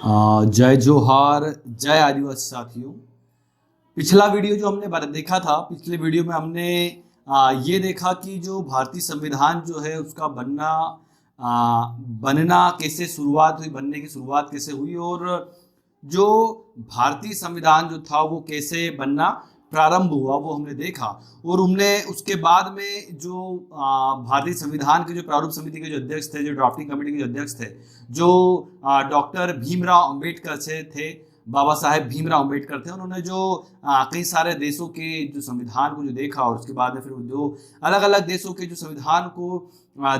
जय जोहार, जय आदिवासी साथियों। पिछला वीडियो जो हमने देखा था, पिछले वीडियो में हमने ये देखा कि जो भारतीय संविधान जो है उसका बनना कैसे शुरुआत हुई, बनने की शुरुआत कैसे हुई और जो भारतीय संविधान जो था वो कैसे बनना प्रारंभ हुआ वो हमने देखा। और हमने उसके बाद में जो भारतीय संविधान के जो प्रारूप समिति के जो अध्यक्ष थे, जो ड्राफ्टिंग कमेटी के जो अध्यक्ष थे, जो डॉक्टर भीमराव अंबेडकर से थे, बाबा साहेब भीमराव अंबेडकर थे, उन्होंने जो कई सारे देशों के जो संविधान को जो देखा और उसके बाद में फिर जो अलग अलग देशों के जो संविधान को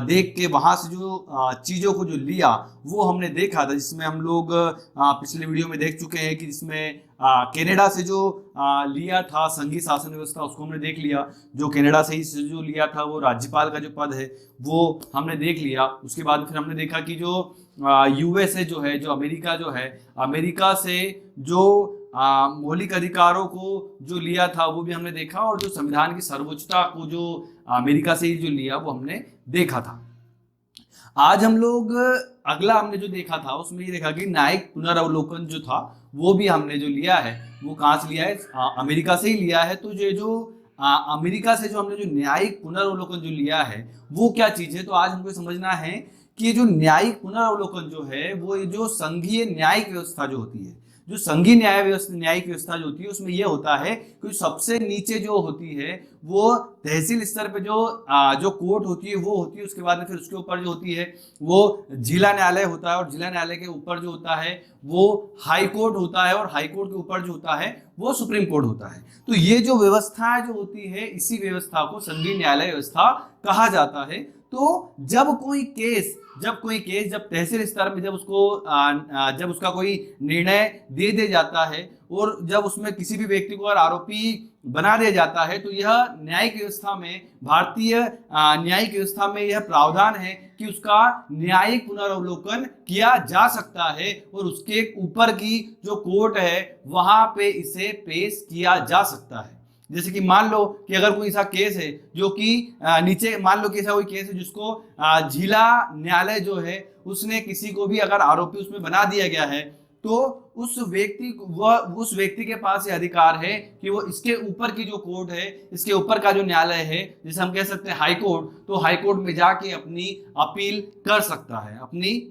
देख के वहां से जो चीजों को जो लिया वो हमने देखा था, जिसमें हम लोग पिछले वीडियो में देख चुके हैं कि जिसमें कनाडा से जो लिया था संघीय शासन व्यवस्था, उसको हमने देख लिया। जो कनाडा से ही जो लिया था वो राज्यपाल का जो पद है वो हमने देख लिया। उसके बाद फिर हमने देखा कि जो यूएसए जो है, जो अमेरिका जो है, अमेरिका से जो मौलिक अधिकारों को जो लिया था वो भी हमने देखा, और जो संविधान की सर्वोच्चता को जो अमेरिका से ही जो लिया वो हमने देखा था। आज हम लोग अगला हमने जो देखा था उसमें ये देखा कि न्यायिक पुनरावलोकन जो था वो भी हमने जो लिया है वो कहाँ से लिया है, अमेरिका से ही लिया है। तो जो अमेरिका से जो हमने जो न्यायिक पुनरावलोकन जो लिया है वो क्या चीज है, तो आज हमको समझना है कि ये जो न्यायिक पुनरावलोकन जो है वो जो संघीय न्यायिक व्यवस्था जो होती है, जो संघीय न्यायिक व्यवस्था जो होती है उसमें यह होता है कि सबसे नीचे जो होती है वो तहसील स्तर पे जो कोर्ट होती है वो होती है। उसके बाद में फिर उसके ऊपर जो होती है वो जिला न्यायालय होता है, और जिला न्यायालय के ऊपर जो होता है वो हाई कोर्ट होता है, और हाई कोर्ट के ऊपर जो होता है वो सुप्रीम कोर्ट होता है। तो ये जो व्यवस्था जो होती है इसी व्यवस्था को संघीय न्यायालय व्यवस्था कहा जाता है। तो जब कोई केस जब तहसील स्तर में जब उसका कोई निर्णय दे दिया जाता है और जब उसमें किसी भी व्यक्ति को अगर आरोपी बना दिया जाता है, तो यह न्यायिक व्यवस्था में, भारतीय न्यायिक व्यवस्था में यह प्रावधान है कि उसका न्यायिक पुनरावलोकन किया जा सकता है और उसके ऊपर की जो कोर्ट है वहां पे इसे पेश किया जा सकता है। जैसे कि मान लो कि अगर कोई ऐसा केस है जो कि नीचे, मान लो कि ऐसा कोई केस है जिसको जिला न्यायालय जो है उसने किसी को भी अगर आरोपी उसमें बना दिया गया है, तो उस व्यक्ति के पास ये अधिकार है कि वो इसके ऊपर की जो कोर्ट है, इसके ऊपर का जो न्यायालय है, जैसे हम कह सकते हैं हाई कोर्ट, तो हाई कोर्ट में जाके अपनी अपील कर सकता है, अपनी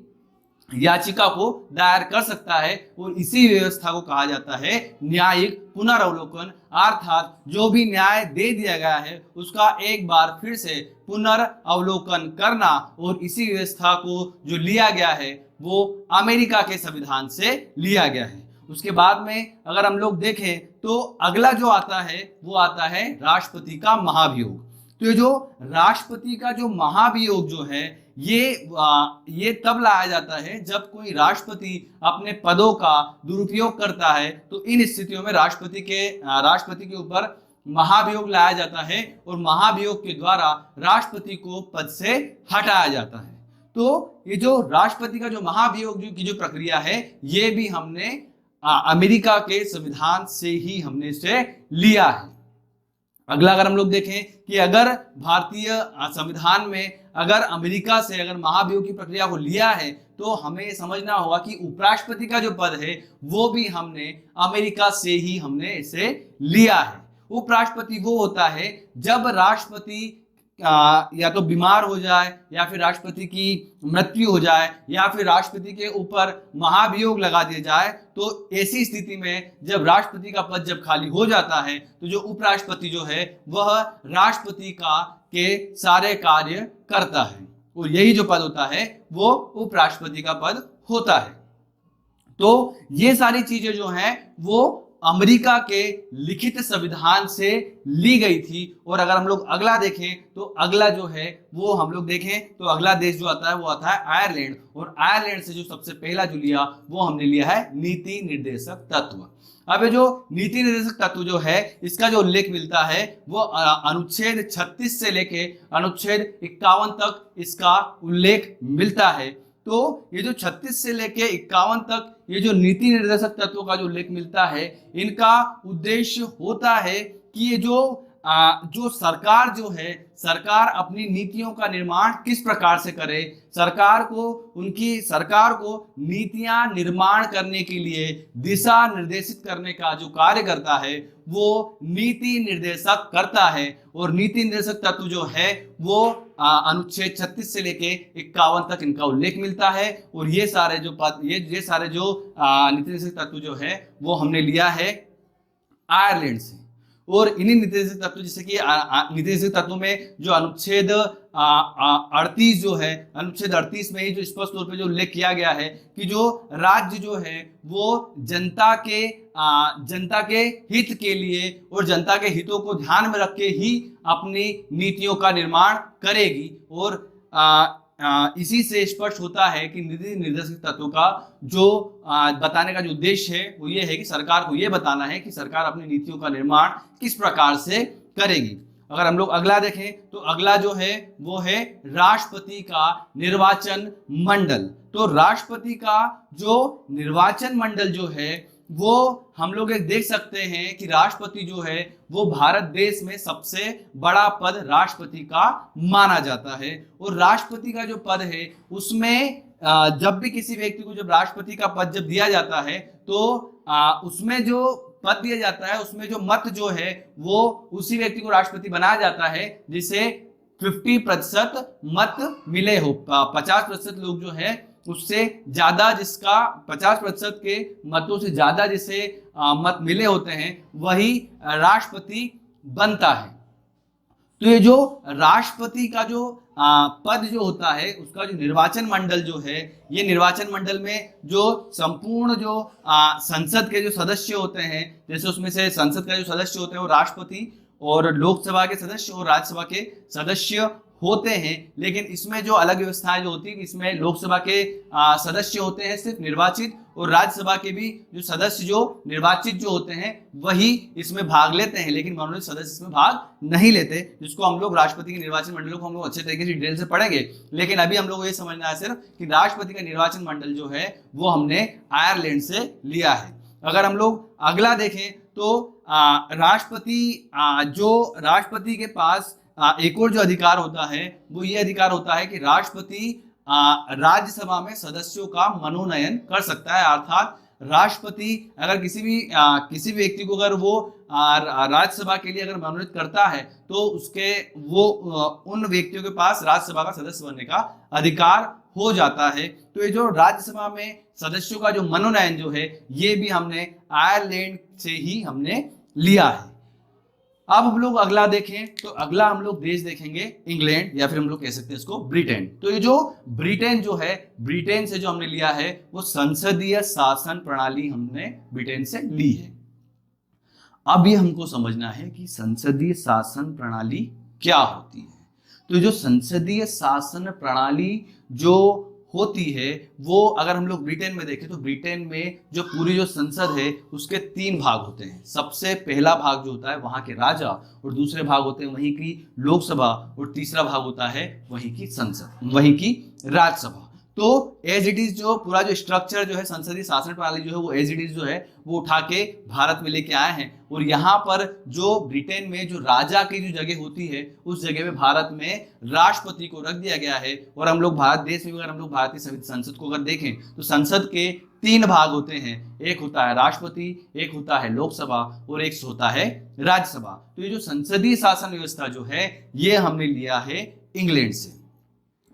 याचिका को दायर कर सकता है। और इसी व्यवस्था को कहा जाता है न्यायिक पुनरावलोकन, अर्थात जो भी न्याय दे दिया गया है उसका एक बार फिर से पुनरावलोकन करना। और इसी व्यवस्था को जो लिया गया है वो अमेरिका के संविधान से लिया गया है। उसके बाद में अगर हम लोग देखें तो अगला जो आता है वो आता है राष्ट्रपति का महाभियोग। तो ये जो राष्ट्रपति का जो महाभियोग जो है ये तब लाया जाता है जब कोई राष्ट्रपति अपने पदों का दुरुपयोग करता है। तो इन स्थितियों में राष्ट्रपति के ऊपर महाभियोग लाया जाता है और महाभियोग के द्वारा राष्ट्रपति को पद से हटाया जाता है। तो ये जो राष्ट्रपति का जो महाभियोग की जो प्रक्रिया है ये भी हमने अमेरिका के संविधान से ही हमने इसे लिया है। अगला अगर हम लोग देखें कि अगर भारतीय संविधान में अगर अमेरिका से अगर महाभियोग की प्रक्रिया को लिया है, तो हमें समझना होगा कि उपराष्ट्रपति का जो पद है वो भी हमने अमेरिका से ही हमने इसे लिया है। उपराष्ट्रपति वो होता है जब राष्ट्रपति या तो बीमार हो जाए, या फिर राष्ट्रपति की मृत्यु हो जाए, या फिर राष्ट्रपति के ऊपर महाभियोग लगा दिया जाए, तो ऐसी स्थिति में जब राष्ट्रपति का पद जब खाली हो जाता है तो जो उपराष्ट्रपति जो है वह राष्ट्रपति के सारे कार्य करता है, और यही जो पद होता है वो उपराष्ट्रपति का पद होता है। तो ये सारी चीजें जो हैं वो अमेरिका के लिखित संविधान से ली गई थी। और अगर हम लोग अगला देखें तो अगला जो है वो हम लोग देखें तो अगला देश जो आता है वो आता है आयरलैंड, और आयरलैंड से जो सबसे पहला जो लिया वो हमने लिया है नीति निर्देशक तत्व। अब जो नीति निर्देशक तत्व जो है इसका जो उल्लेख मिलता है वो अनुच्छेद 36 से लेके अनुच्छेद 51 तक इसका उल्लेख मिलता है। तो ये जो 36 से लेके 51 तक ये जो नीति निर्देशक तत्वों का जो उल्लेख मिलता है, इनका उद्देश्य होता है कि ये जो जो सरकार जो है, सरकार अपनी नीतियों का निर्माण किस प्रकार से करे, सरकार को नीतियां निर्माण करने के लिए दिशा निर्देशित करने का जो कार्य करता है वो नीति निर्देशक करता है। और नीति निर्देशक तत्व जो है वो अनुच्छेद 36 से लेके 51 तक इनका उल्लेख मिलता है। और ये सारे जो नीति निर्देशक तत्व जो है वो हमने लिया है आयरलैंड से। और इन्हीं नीति निर्देशक तत्व, जैसे कि नीति निर्देशक तत्व में जो अनुच्छेद 38 जो है, अनुच्छेद 38 में ही जो स्पष्ट तौर पे जो उल्लेख किया गया है कि जो राज्य जो है वो जनता के हित के लिए और जनता के हितों को ध्यान में रख के ही अपनी नीतियों का निर्माण करेगी। और इसी से स्पष्ट होता है कि नीति निर्देशक तत्व का जो बताने का जो उद्देश्य है वो ये है कि सरकार को ये बताना है कि सरकार अपनी नीतियों का निर्माण किस प्रकार से करेगी। अगर हम लोग अगला देखें तो अगला जो है वो है राष्ट्रपति का निर्वाचन मंडल। तो राष्ट्रपति का जो निर्वाचन मंडल जो है वो हम लोग एक देख सकते हैं कि राष्ट्रपति जो है वो भारत देश में सबसे बड़ा पद राष्ट्रपति का माना जाता है। और राष्ट्रपति का जो पद है उसमें जब भी किसी व्यक्ति को जब राष्ट्रपति का पद जब दिया जाता है तो उसमें जो पद दिया जाता है उसमें जो मत जो है वो उसी व्यक्ति को राष्ट्रपति बनाया जाता है जिसे 50% मत मिले हो। 50% लोग जो है उससे ज्यादा, जिसका 50% के मतों से ज्यादा जिसे मत मिले होते हैं वही राष्ट्रपति बनता है। तो ये जो राष्ट्रपति का जो पद जो होता है उसका जो निर्वाचन मंडल जो है, ये निर्वाचन मंडल में जो संपूर्ण जो संसद के जो सदस्य होते हैं, जैसे उसमें से संसद का जो सदस्य होते हैं वो राष्ट्रपति और लोकसभा के सदस्य और राज्यसभा के सदस्य होते हैं। लेकिन इसमें जो अलग व्यवस्थाएं जो होती है, इसमें लोकसभा के सदस्य होते हैं सिर्फ निर्वाचित, और राज्यसभा के भी जो सदस्य जो निर्वाचित जो होते हैं वही इसमें भाग लेते हैं, लेकिन मनोनीत सदस्य इसमें भाग नहीं लेते, जिसको हम लोग राष्ट्रपति के निर्वाचन मंडल को हम लोग अच्छे तरीके से डिटेल से पढ़ेंगे। लेकिन अभी हम लोग ये समझना है सिर्फ कि राष्ट्रपति का निर्वाचन मंडल जो है वो हमने आयरलैंड से लिया है। अगर हम लोग अगला देखें तो राष्ट्रपति के पास एक और जो अधिकार होता है वो ये अधिकार होता है कि राष्ट्रपति राज्यसभा में सदस्यों का मनोनयन कर सकता है। अर्थात राष्ट्रपति अगर किसी व्यक्ति को अगर वो राज्यसभा के लिए अगर मनोनीत करता है तो उन व्यक्तियों के पास राज्यसभा का सदस्य बनने का अधिकार हो जाता है। तो ये जो राज्यसभा में सदस्यों का जो मनोनयन जो है ये भी हमने आयरलैंड से ही हमने लिया है। अब हम लोग अगला देखें तो अगला हम लोग देश देखेंगे इंग्लैंड, या फिर हम लोग कह सकते हैं इसको ब्रिटेन। तो ये जो ब्रिटेन जो है, ब्रिटेन से जो हमने लिया है वो संसदीय शासन प्रणाली हमने ब्रिटेन से ली है। अब ये हमको समझना है कि संसदीय शासन प्रणाली क्या होती है। तो जो संसदीय शासन प्रणाली जो होती है वो अगर हम लोग ब्रिटेन में देखें तो ब्रिटेन में जो पूरी जो संसद है उसके 3 भाग होते हैं। सबसे पहला भाग जो होता है वहां के राजा, और दूसरे भाग होते हैं वहीं की लोकसभा, और तीसरा भाग होता है वहीं की संसद, वहीं की राज्यसभा। तो एज इट इज जो पूरा जो स्ट्रक्चर जो है संसदीय शासन प्रणाली जो है वो एज इट इज जो है वो उठा के भारत में लेके आए हैं। और यहाँ पर जो ब्रिटेन में जो राजा की जो जगह होती है उस जगह में भारत में राष्ट्रपति को रख दिया गया है। और हम लोग भारत देश में अगर हम लोग भारतीय संसद को अगर देखें तो संसद के 3 भाग होते हैं, एक होता है राष्ट्रपति, एक होता है लोकसभा और एक होता है राज्यसभा। तो ये जो संसदीय शासन व्यवस्था जो है ये हमने लिया है इंग्लैंड से।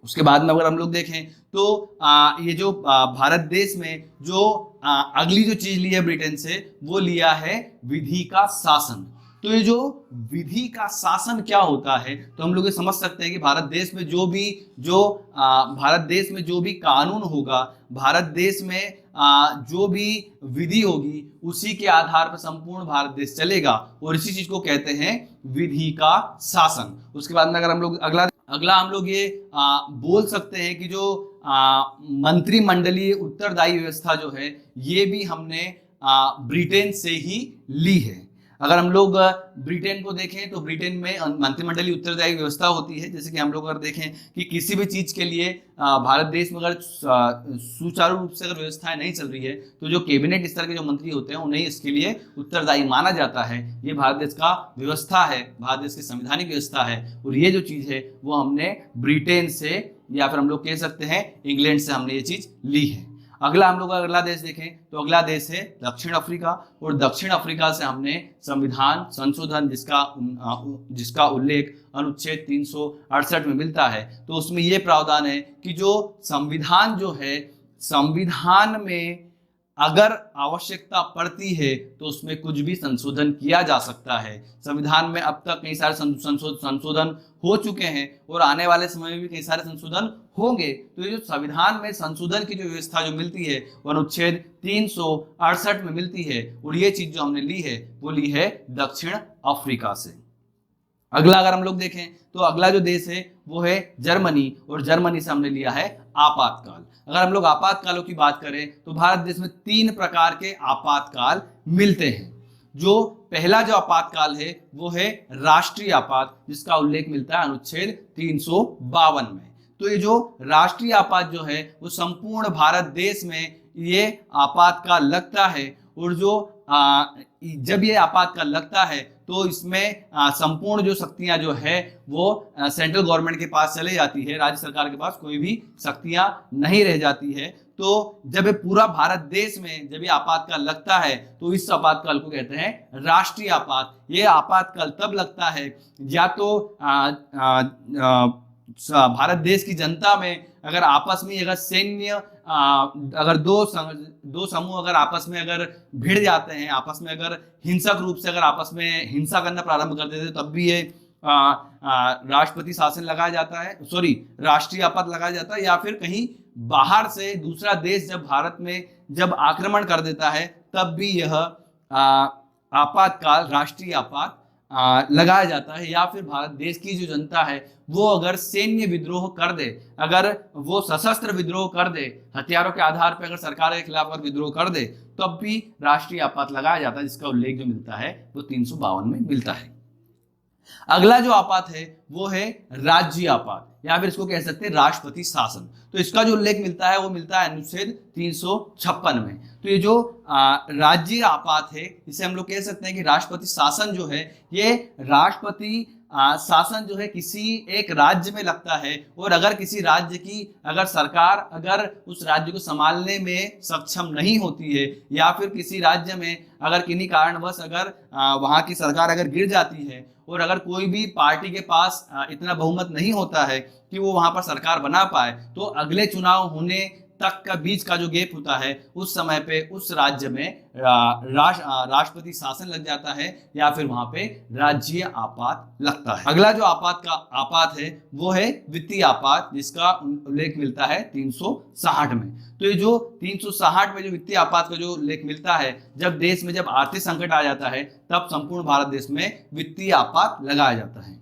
उसके बाद में अगर हम लोग देखें तो ये जो भारत देश में जो अगली जो चीज ली है ब्रिटेन से वो लिया है विधि का शासन। तो ये जो विधि का शासन क्या होता है तो हम लोग ये समझ सकते हैं कि भारत देश में जो भी कानून होगा, भारत देश में जो भी विधि होगी उसी के आधार पर संपूर्ण भारत देश चलेगा, और इसी चीज को कहते हैं विधि का शासन। उसके बाद में अगर हम लोग अगला हम लोग ये बोल सकते हैं कि जो मंत्रिमंडलीय उत्तरदायी व्यवस्था जो है ये भी हमने ब्रिटेन से ही ली है। अगर हम लोग ब्रिटेन को देखें तो ब्रिटेन में मंत्रिमंडलीय उत्तरदायी व्यवस्था होती है। जैसे कि हम लोग अगर देखें कि किसी भी चीज के लिए भारत देश में अगर सुचारू रूप से अगर व्यवस्थाएं नहीं चल रही है तो जो कैबिनेट स्तर के जो मंत्री होते हैं उन्हें इसके लिए उत्तरदायी माना जाता है। ये भारत देश का व्यवस्था है, भारत देश की संवैधानिक व्यवस्था है। और ये जो चीज है वो हमने ब्रिटेन से या फिर हम लोग कह सकते हैं इंग्लैंड से हमने ये चीज ली है। अगला हम लोग अगला देश देखें तो अगला देश है दक्षिण अफ्रीका। और दक्षिण अफ्रीका से हमने संविधान संशोधन जिसका उल्लेख अनुच्छेद 368 में मिलता है। तो उसमें यह प्रावधान है कि जो संविधान जो है, संविधान में अगर आवश्यकता पड़ती है तो उसमें कुछ भी संशोधन किया जा सकता है। संविधान में अब तक कई सारे संशोधन हो चुके हैं और आने वाले समय में भी कई सारे संशोधन होंगे। तो ये जो संविधान में संशोधन की जो व्यवस्था जो मिलती है वो अनुच्छेद 368 में मिलती है। और ये चीज जो हमने ली है वो ली है दक्षिण अफ्रीका से। अगला अगर हम लोग देखें तो अगला जो देश है वो है जर्मनी। और जर्मनी से हमने लिया है आपातकाल। अगर हम लोग आपातकालों की बात करें तो भारत देश में 3 प्रकार के आपातकाल मिलते हैं। जो पहला जो आपातकाल है वो है राष्ट्रीय आपात, जिसका उल्लेख मिलता है अनुच्छेद 352 में। तो ये जो राष्ट्रीय आपात जो है वो संपूर्ण भारत देश में ये आपातकाल लगता है। और जो जब ये आपातकाल लगता है तो इसमें संपूर्ण जो शक्तियां जो है वो सेंट्रल गवर्नमेंट के पास चले जाती है, राज्य सरकार के पास कोई भी शक्तियां नहीं रह जाती है। तो जब ये पूरा भारत देश में जब ये आपातकाल लगता है तो इस आपातकाल को कहते हैं राष्ट्रीय आपात। ये आपातकाल तब लगता है या तो भारत देश की जनता में अगर आपस में अगर सैन्य अगर दो समूह अगर आपस में अगर भिड़ जाते हैं, आपस में अगर हिंसक रूप से अगर आपस में हिंसा करना प्रारंभ कर देते हैं, तब भी ये राष्ट्रपति शासन लगाया जाता है, राष्ट्रीय आपात लगाया जाता है। या फिर कहीं बाहर से दूसरा देश जब भारत में जब आक्रमण कर देता है तब भी यह आपातकाल राष्ट्रीय आपात लगाया जाता है। या फिर भारत देश की जो जनता है वो अगर सैन्य विद्रोह कर दे, अगर वो सशस्त्र विद्रोह कर दे, हथियारों के आधार पर अगर सरकार के खिलाफ अगर विद्रोह कर दे, तब भी राष्ट्रीय आपात लगाया जाता है, जिसका उल्लेख जो मिलता है वो 352 में मिलता है। अगला जो आपात है वो है राज्य आपात या फिर इसको कह सकते हैं राष्ट्रपति शासन। तो इसका जो उल्लेख मिलता है वो मिलता है अनुच्छेद 356 में। तो ये जो राज्य आपात है इसे हम लोग कह सकते हैं कि राष्ट्रपति शासन जो है, ये राष्ट्रपति शासन जो है किसी एक राज्य में लगता है। और अगर किसी राज्य की अगर सरकार अगर उस राज्य को संभालने में सक्षम नहीं होती है, या फिर किसी राज्य में अगर किन्हीं कारणवश अगर वहां की सरकार अगर गिर जाती है और अगर कोई भी पार्टी के पास इतना बहुमत नहीं होता है कि वो वहां पर सरकार बना पाए, तो अगले चुनाव होने तक का बीच का जो गैप होता है उस समय पे उस राज्य में राष्ट्रपति शासन लग जाता है या फिर वहां पे राज्य आपात लगता है। अगला जो आपात है वो है वित्तीय आपात, जिसका उल्लेख मिलता है 360 में। तो ये जो 360 में जो वित्तीय आपात का जो उल्लेख मिलता है, जब देश में जब आर्थिक संकट आ जाता है तब संपूर्ण भारत देश में वित्तीय आपात लगाया जाता है।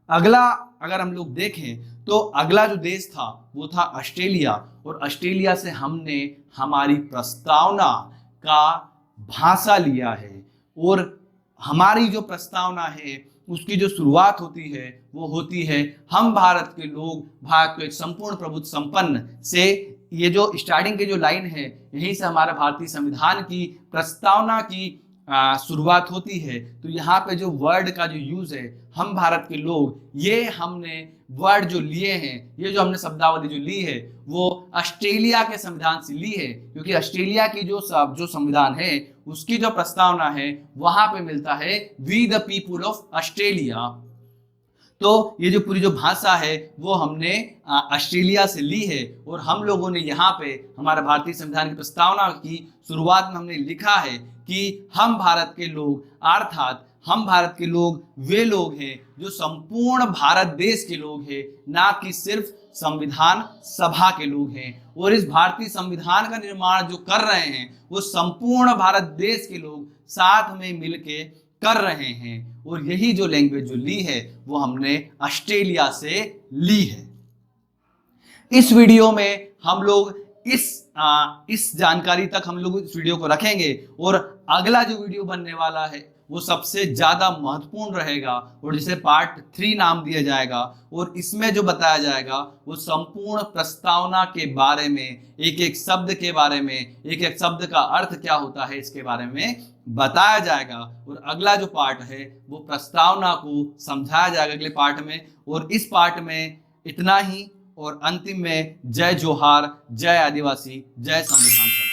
अगला अगर हम लोग देखें तो अगला जो देश था वो था ऑस्ट्रेलिया। और ऑस्ट्रेलिया से हमने हमारी प्रस्तावना का भाषा लिया है। और हमारी जो प्रस्तावना है उसकी जो शुरुआत होती है वो होती है, हम भारत के लोग भारत को एक संपूर्ण प्रभुत्व संपन्न से। ये जो स्टार्टिंग की जो लाइन है यहीं से हमारा भारतीय संविधान की प्रस्तावना की शुरुआत होती है। तो यहाँ पे जो वर्ड का जो यूज है, हम भारत के लोग, ये हमने वर्ड जो लिए हैं, ये जो हमने शब्दावली जो ली है वो ऑस्ट्रेलिया के संविधान से ली है। क्योंकि ऑस्ट्रेलिया की जो संविधान है उसकी जो प्रस्तावना है वहां पे मिलता है we the people of Australia. तो ये जो पूरी जो भाषा है वो हमने ऑस्ट्रेलिया से ली है। और हम लोगों ने यहाँ पे हमारा भारतीय संविधान की प्रस्तावना की शुरुआत में हमने लिखा है कि हम भारत के लोग, अर्थात हम भारत के लोग वे लोग हैं जो संपूर्ण भारत देश के लोग हैं, ना कि सिर्फ संविधान सभा के लोग हैं। और इस भारतीय संविधान का निर्माण जो कर रहे हैं वो संपूर्ण भारत देश के लोग साथ में मिलके कर रहे हैं। और यही जो लैंग्वेज जो ली है वो हमने ऑस्ट्रेलिया से ली है। इस वीडियो में हम लोग इस जानकारी तक हम लोग इस वीडियो को रखेंगे। और अगला जो वीडियो बनने वाला है वो सबसे ज्यादा महत्वपूर्ण रहेगा और जिसे पार्ट 3 नाम दिया जाएगा। और इसमें जो बताया जाएगा वो संपूर्ण प्रस्तावना के बारे में, एक एक शब्द के बारे में, एक एक शब्द का अर्थ क्या होता है इसके बारे में बताया जाएगा। और अगला जो पार्ट है वो प्रस्तावना को समझाया जाएगा अगले पार्ट में। और इस पार्ट में इतना ही, और अंतिम में जय जोहार, जय आदिवासी, जय संविधान।